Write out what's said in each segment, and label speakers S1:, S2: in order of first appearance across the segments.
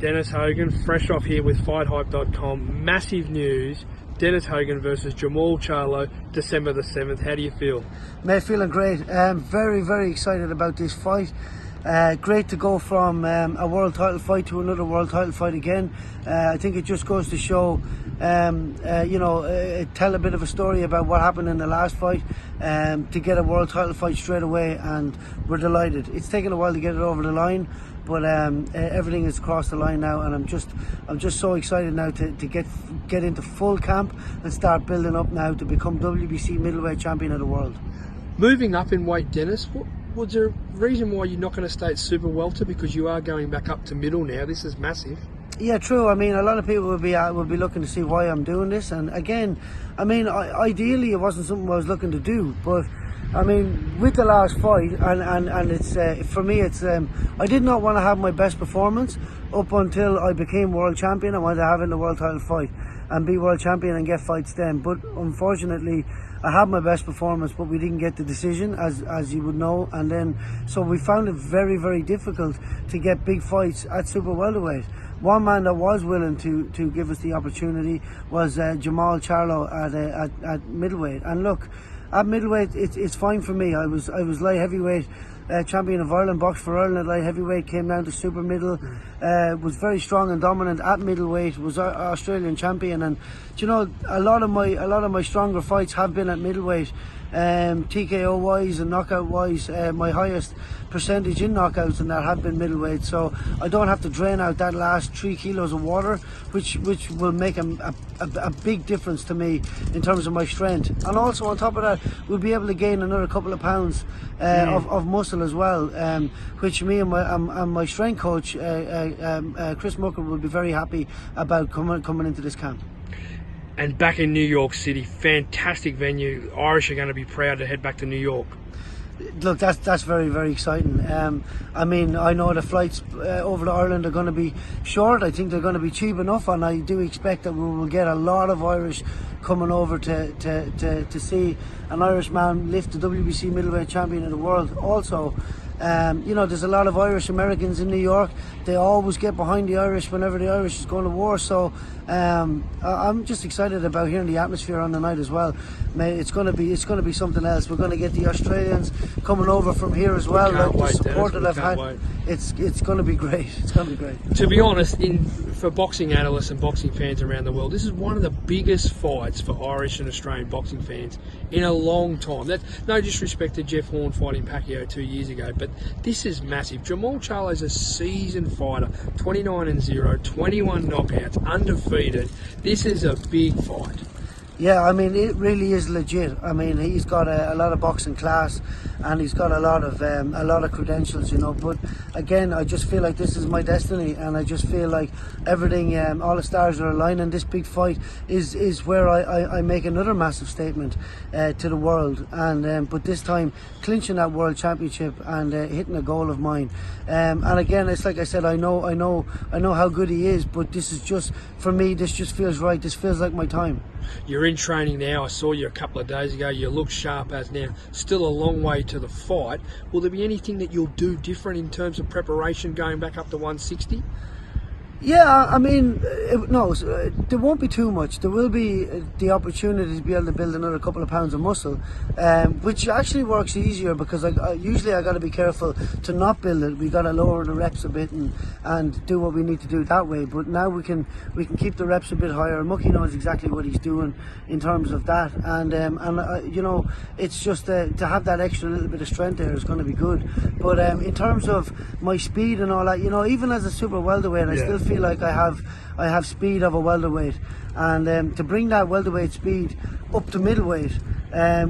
S1: Dennis Hogan, fresh off here with FightHype.com. Massive news. Dennis Hogan versus Jermall Charlo, December the 7th. How do you feel?
S2: Mate, feeling great. Very, very excited about this fight. Great to go from a world title fight to another world title fight again. I think it just goes to show, tell a bit of a story about what happened in the last fight, to get a world title fight straight away, and we're delighted. It's taken a while to get it over the line, but everything is across the line now, and I'm just so excited now to get into full camp and start building up now to become WBC middleweight champion of the world.
S1: Moving up in weight, Dennis, was there a reason why you're not going to stay at super welter? Because you are going back up to middle now. This is massive.
S2: Yeah, true. I mean, a lot of people would be looking to see why I'm doing this, and again, I mean, ideally it wasn't something I was looking to do, but I mean, with the last fight, and it's for me, it's I did not want to have my best performance up until I became world champion. I wanted to have it in the world title fight and be world champion and get fights then. But unfortunately, I had my best performance, but we didn't get the decision, as you would know. And then, so we found it very, very difficult to get big fights at super welterweight. One man that was willing to give us the opportunity was Jermall Charlo at middleweight. And look, at middleweight, it's fine for me. I was light heavyweight champion of Ireland, boxed for Ireland at light heavyweight, came down to super middle, was very strong and dominant at middleweight, was Australian champion, and you know, a lot of my stronger fights have been at middleweight. TKO wise and knockout wise, my highest percentage in knockouts and that have been middleweight, so I don't have to drain out that last 3 kilos of water, which will make a big difference to me in terms of my strength. And also on top of that, we'll be able to gain another couple of pounds of muscle as well, which me and my strength coach Chris Mucker will be very happy about coming into this camp.
S1: And back in New York City, fantastic venue. Irish are going to be proud to head back to New York.
S2: Look, that's very, very exciting. I mean, I know the flights over to Ireland are going to be short. I think they're going to be cheap enough, and I do expect that we will get a lot of Irish coming over to see an Irish man lift the WBC middleweight champion of the world. Also, there's a lot of Irish Americans in New York. They always get behind the Irish whenever the Irish is going to war. So I'm just excited about hearing the atmosphere on the night as well. Mate, it's going to be something else. We're going to get the Australians coming over from here as well. Like the support that I've had, it's going to be great. It's going to be great.
S1: To be honest, for boxing analysts and boxing fans around the world, this is one of the biggest fights for Irish and Australian boxing fans in a long time. That's no disrespect to Jeff Horn fighting Pacquiao 2 years ago, but this is massive. Jermall Charlo is a seasoned fighter, 29-0, 21 knockouts, undefeated. This is a big fight.
S2: Yeah, I mean, it really is legit. I mean, he's got a lot of boxing class, and he's got a lot of credentials, you know. But again, I just feel like this is my destiny, and I just feel like everything, all the stars are aligning. This big fight is where I make another massive statement to the world, and but this time clinching that world championship and hitting a goal of mine. And again, it's like I said, I know how good he is, but this is just, for me, this just feels right. This feels like my time.
S1: You're in training now. I saw you a couple of days ago. You look sharp as now. Still a long way to the fight. Will there be anything that you'll do different in terms of preparation going back up to 160?
S2: Yeah, I mean, there won't be too much. There will be the opportunity to be able to build another couple of pounds of muscle, which actually works easier because usually I got to be careful to not build it. We got to lower the reps a bit and do what we need to do that way. But now we can keep the reps a bit higher. Mucky knows exactly what he's doing in terms of that, and it's just to have that extra little bit of strength there is going to be good. But in terms of my speed and all that, even as a super welterweight, I still feel like I have speed of a welterweight, and to bring that welterweight speed up to middleweight,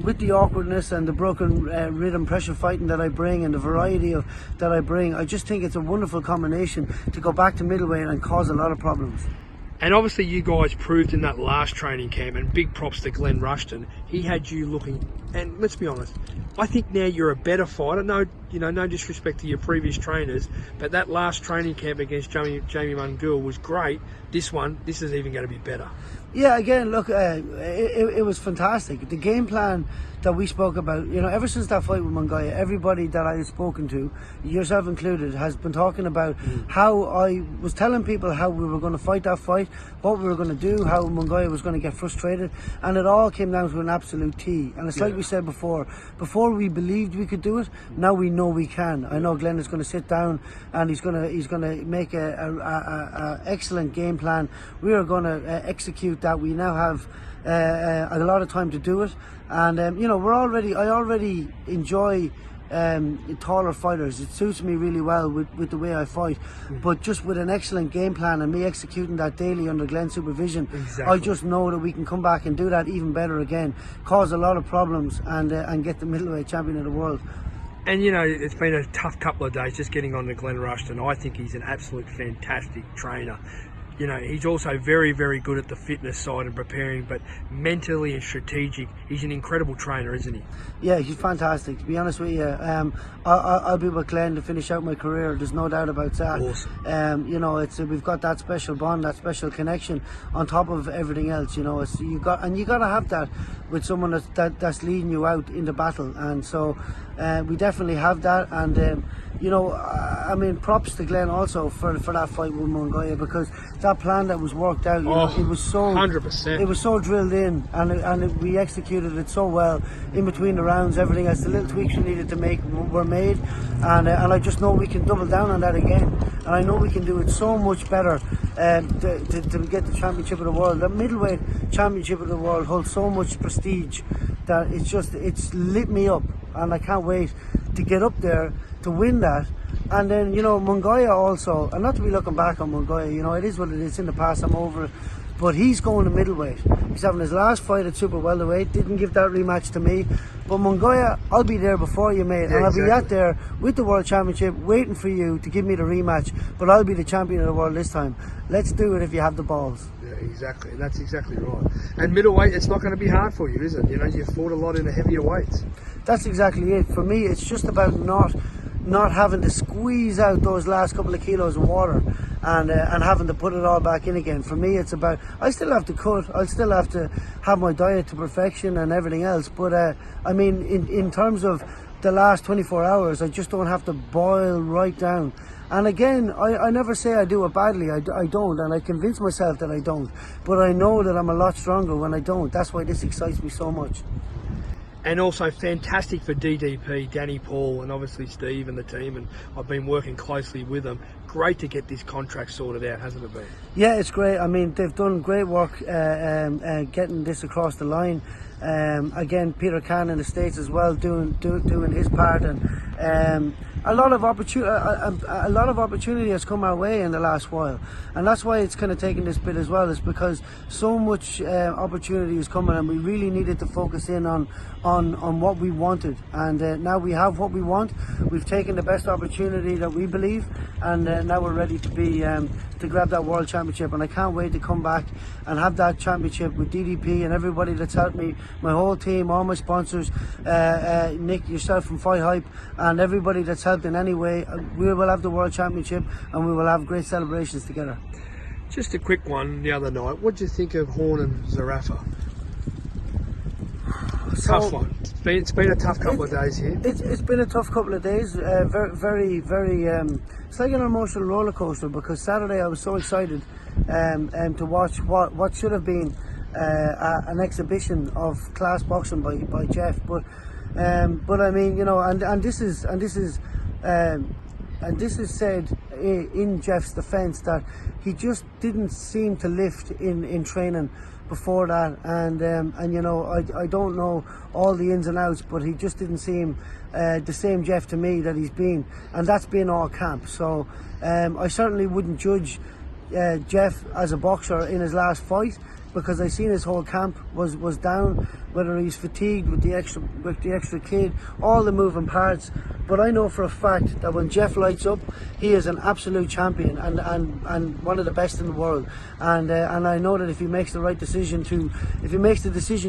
S2: with the awkwardness and the broken rhythm pressure fighting that I bring and the variety that I bring, I just think it's a wonderful combination to go back to middleweight and cause a lot of problems.
S1: And obviously you guys proved in that last training camp, and big props to Glenn Rushton. He had you looking, and let's be honest, I think now you're a better fighter. No you know, no disrespect to your previous trainers, but that last training camp against Jamie Mungul was great. This is even going to be better.
S2: Yeah, again, look, it was fantastic. The game plan that we spoke about, you know, ever since that fight with Munguia, everybody that I have spoken to, yourself included, has been talking about how I was telling people how we were going to fight that fight, what we were going to do, how Munguia was going to get frustrated, and it all came down to an absolute T. And it's like we said before we believed we could do it, now we know we can. I know Glenn is going to sit down and he's going to make a excellent game plan. We are going to execute that. We now have a lot of time to do it, and you know, I already enjoy taller fighters. It suits me really well with the way I fight, but just with an excellent game plan and me executing that daily under Glenn's supervision, I just know that we can come back and do that even better again, cause a lot of problems, and get the middleweight champion of the world.
S1: And you know, it's been a tough couple of days just getting on to Glenn Rushton. I think he's an absolute fantastic trainer. You know, he's also very, very good at the fitness side and preparing, but mentally and strategic, he's an incredible trainer, isn't he?
S2: Yeah, he's fantastic. To be honest with you, I'll be with Glenn to finish out my career. There's no doubt about that.
S1: Awesome.
S2: You know, we've got that special bond, that special connection on top of everything else. You know, you got to have that with someone that's leading you out in the battle, and so we definitely have that. And you know, I mean, props to Glenn also for that fight with Munguia, because that plan that was worked out, you know, it was so
S1: 100%.
S2: It was so drilled in, and we executed it so well in between the rounds. Everything else, the little tweaks we needed to make were made, and I just know we can double down on that again, and I know we can do it so much better to get the championship of the world. The middleweight championship of the world holds so much prestige that it's lit me up, and I can't wait to get up there to win that. And then, you know, Munguia also, and not to be looking back on Munguia, you know, it is what it is. In the past, I'm over it, but he's going to middleweight. He's having his last fight at super welterweight. Didn't give that rematch to me, but Munguia, I'll be there before you, mate. And I'll be out there with the world championship waiting for you to give me the rematch, but I'll be the champion of the world this time. Let's do it if you have the balls.
S1: Yeah, exactly. That's exactly right. And middleweight, it's not going to be hard for you, is it? You know, you've fought a lot in the heavier weights.
S2: That's exactly it. For me, it's just about not having to squeeze out those last couple of kilos of water and having to put it all back in again. For me, it's about, I still have to cut, I still have to have my diet to perfection and everything else, but I mean, in terms of the last 24 hours, I just don't have to boil right down. And again, I never say I do it badly. I don't, and I convince myself that I don't, but I know that I'm a lot stronger when I don't. That's why this excites me so much.
S1: And also fantastic for DDP, Danny Paul, and obviously Steve and the team, and I've been working closely with them. Great to get this contract sorted out, hasn't it been? Yeah,
S2: it's great. I mean, they've done great work getting this across the line. Again, Peter Khan in the States as well, doing his part, and a lot of opportunity has come our way in the last while, and that's why it's kind of taken this bit as well. Is because so much opportunity is coming, and we really needed to focus in on what we wanted, and now we have what we want. We've taken the best opportunity that we believe, and now we're ready to grab that world championship. And I can't wait to come back and have that championship with DDP and everybody that's helped me, my whole team, all my sponsors, Nick, yourself from FightHype, and everybody that's helped in any way. We will have the world championship, and we will have great celebrations together.
S1: Just a quick one the other night. What do you think of Horn and Zarafa? Tough one. It's been a tough couple of days here.
S2: It's been a tough couple of days. Very. It's like an emotional roller coaster, because Saturday I was so excited to watch what should have been an exhibition of class boxing by Jeff, but I mean, you know, and this is said in Jeff's defence, that he just didn't seem to lift in training before that, and you know, I don't know all the ins and outs, but he just didn't seem the same Jeff to me that he's been, and that's been all camp. So I certainly wouldn't judge Jeff as a boxer in his last fight, because I seen his whole camp was down, whether he's fatigued with the extra kid, all the moving parts. But I know for a fact that when Jeff lights up, he is an absolute champion and one of the best in the world. And I know that if he makes the decision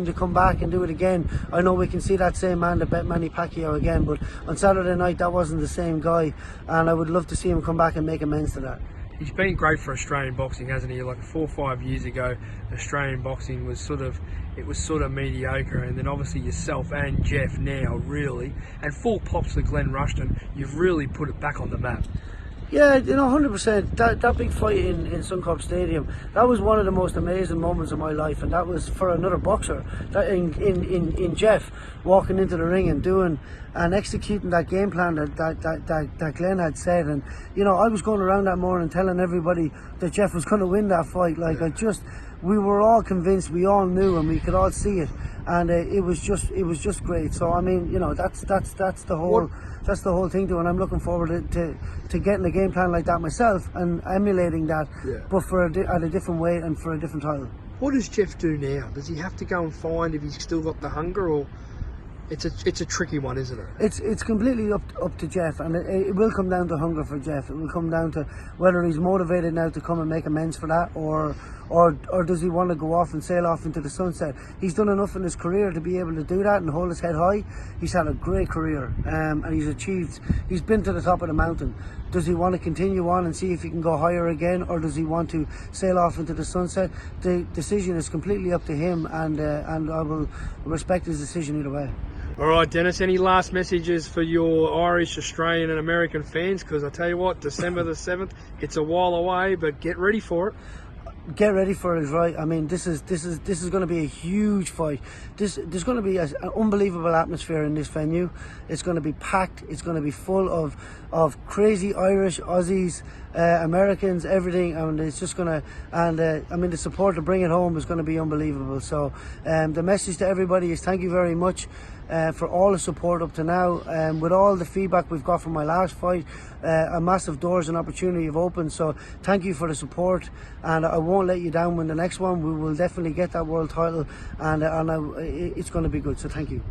S2: to come back and do it again, I know we can see that same man that bet Manny Pacquiao again. But on Saturday night, that wasn't the same guy, and I would love to see him come back and make amends to that.
S1: He's been great for Australian boxing, hasn't he? Like 4 or 5 years ago, Australian boxing was sort of mediocre, and then obviously yourself and Jeff now really, and full pops to Glenn Rushton, you've really put it back on the map.
S2: Yeah, 100%. That big fight in Suncorp Stadium, that was one of the most amazing moments of my life, and that was for another boxer. That in Jeff walking into the ring and doing and executing that game plan that Glenn had said, and I was going around that morning telling everybody that Jeff was going to win that fight. Like we were all convinced, we all knew, and we could all see it, and it was just great. So I mean, that's the whole thing to it, and I'm looking forward to getting a game plan like that myself and emulating that, but at a different weight and for a different title.
S1: What does Jeff do now? Does he have to go and find if he's still got the hunger, or it's a tricky one, isn't it?
S2: It's completely up to Jeff, and it will come down to hunger for Jeff. It will come down to whether he's motivated now to come and make amends for that, or does he want to go off and sail off into the sunset. He's done enough in his career to be able to do that and hold his head high. He's had a great career, and he's been to the top of the mountain. Does he want to continue on and see if he can go higher again, or does he want to sail off into the sunset? The decision is completely up to him, and I will respect his decision either way.
S1: All right, Dennis, any last messages for your Irish, Australian and American fans? Because I tell you what, December the 7th, it's a while away, but get ready for it.
S2: Get ready for it, right? I mean, this is going to be a huge fight. There's going to be an unbelievable atmosphere in this venue. It's going to be packed. It's going to be full of crazy Irish, Aussies, Americans, everything, and it's just going to. And I mean, the support to bring it home is going to be unbelievable. So, the message to everybody is thank you very much for all the support up to now. With all the feedback we've got from my last fight, a massive doors and opportunity have opened. So, thank you for the support, and I won't let you down when the next one. We will definitely get that world title, and it's going to be good. So, thank you.